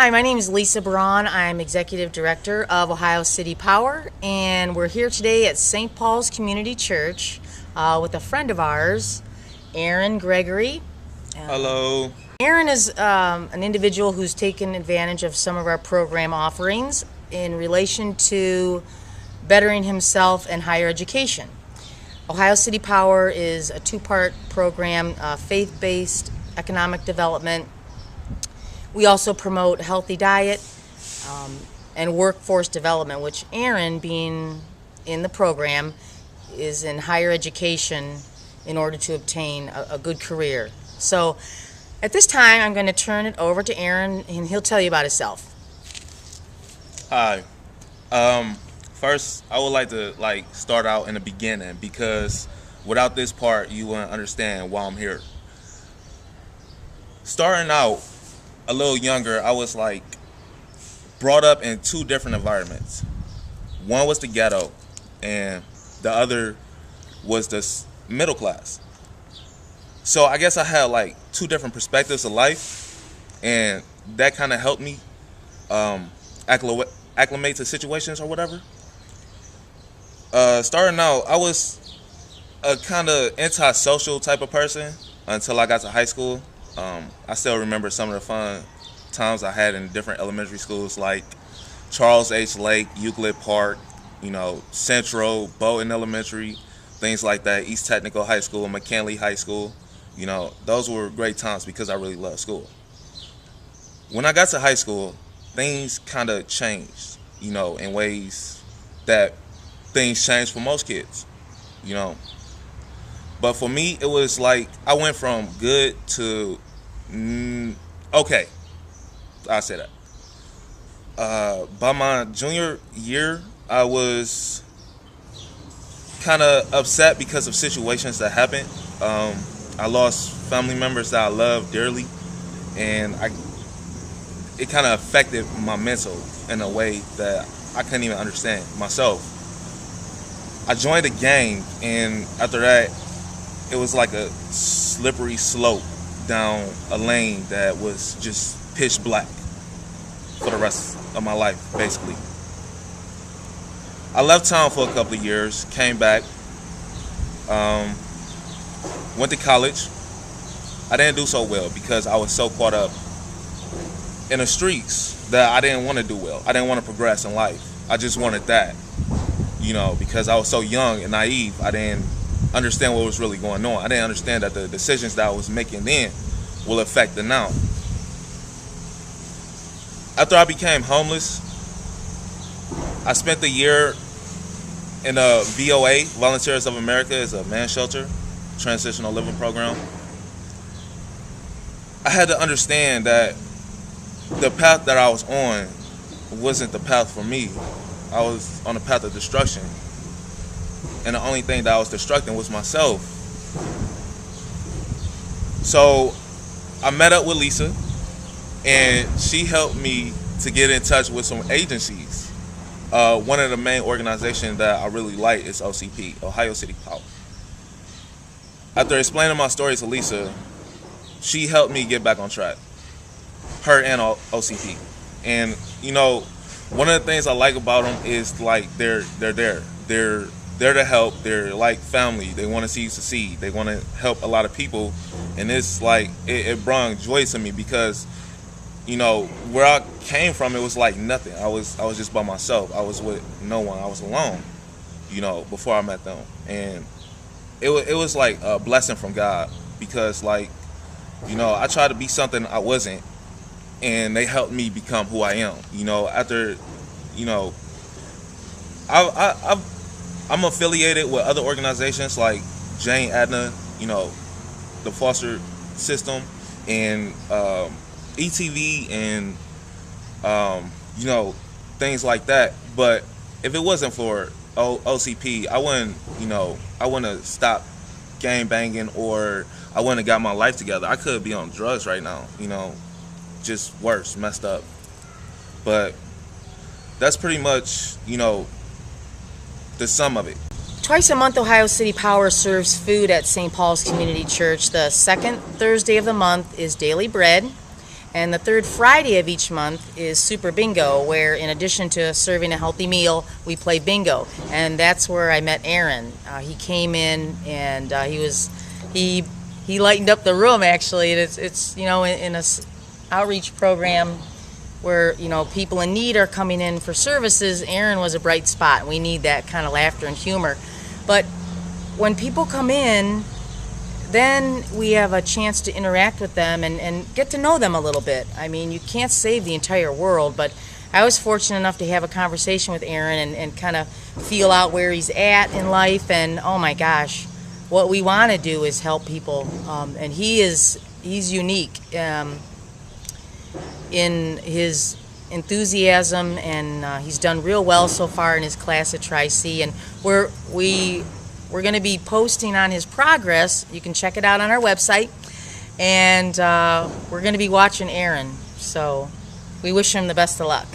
Hi, my name is Lisa Braun. I'm Executive Director of Ohio City Power, and we're here today at St. Paul's Community Church with a friend of ours, Gregory. Hello. Aaron is an individual who's taken advantage of some of our program offerings in relation to bettering himself and higher education. Ohio City Power is a two-part program, faith-based economic development. We also promote healthy diet and workforce development, which Aaron, being in the program, is in higher education in order to obtain a good career. So at this time, I'm going to turn it over to Aaron, and he'll tell you about himself. Hi. Um, First, I would like to start out in the beginning because without this part, you wouldn't understand why I'm here. Starting out a little younger, I was brought up in two different environments. One was the ghetto, and the other was the middle class. So I guess I had two different perspectives of life, and that kind of helped me acclimate to situations or whatever. Starting out, I was a kind of antisocial type of person until I got to high school. I still remember some of the fun times I had in different elementary schools like Charles H. Lake, Euclid Park, Central, Bowdoin Elementary, things like that, East Technical High School, McKinley High School. Those were great times because I really loved school. When I got to high school, things kind of changed, in ways that things change for most kids, you know. But for me, it was I went from good to okay. I say that. By my junior year, I was kind of upset because of situations that happened. I lost family members that I loved dearly, and it kind of affected my mental in a way that I couldn't even understand myself. I joined a gang, and after that, it was like a slippery slope down a lane that was just pitch black for the rest of my life, basically. I left town for a couple of years, came back, went to college. I didn't do so well because I was so caught up in the streets that I didn't want to do well. I didn't want to progress in life. I just wanted that, because I was so young and naive. I didn't understand what was really going on. I didn't understand that the decisions that I was making then will affect the now. After I became homeless, I spent the year in a VOA, Volunteers of America, is a man shelter, transitional living program. I had to understand that the path that I was on wasn't the path for me. I was on a path of destruction. And the only thing that I was destructing was myself. So I met up with Lisa, and she helped me to get in touch with some agencies. One of the main organizations that I really like is OCP, Ohio City Power. After explaining my story to Lisa, she helped me get back on track. Her and OCP. And one of the things I like about them is they're there. They're there to help. They're like family. They want to see you succeed. They want to help a lot of people. And it's it brought joy to me because where I came from, it was nothing. I was just by myself. I was with no one. I was alone, before I met them. And it was a blessing from God because I tried to be something I wasn't, and they helped me become who I am. After I'm affiliated with other organizations like Jane Adna, the foster system, and ETV, and things like that. But if it wasn't for OCP, I wouldn't have stopped gang banging, or I wouldn't have got my life together. I could be on drugs right now, just worse, messed up. But that's pretty much, the sum of it. Twice a month, Ohio City Power serves food at St. Paul's Community Church. The second Thursday of the month is Daily Bread. And the third Friday of each month is Super Bingo, where in addition to serving a healthy meal, we play bingo. And that's where I met Aaron. He came in and he lightened up the room, actually. It's in a outreach program where people in need are coming in for services. Aaron was a bright spot. We need that kind of laughter and humor. But when people come in, then we have a chance to interact with them and get to know them a little bit. I mean, you can't save the entire world, but I was fortunate enough to have a conversation with Aaron and kind of feel out where he's at in life. And oh my gosh, what we want to do is help people. And he's unique in his enthusiasm, and he's done real well so far in his class at Tri-C. And we're going to be posting on his progress. You can check it out on our website. And we're going to be watching Aaron. So we wish him the best of luck.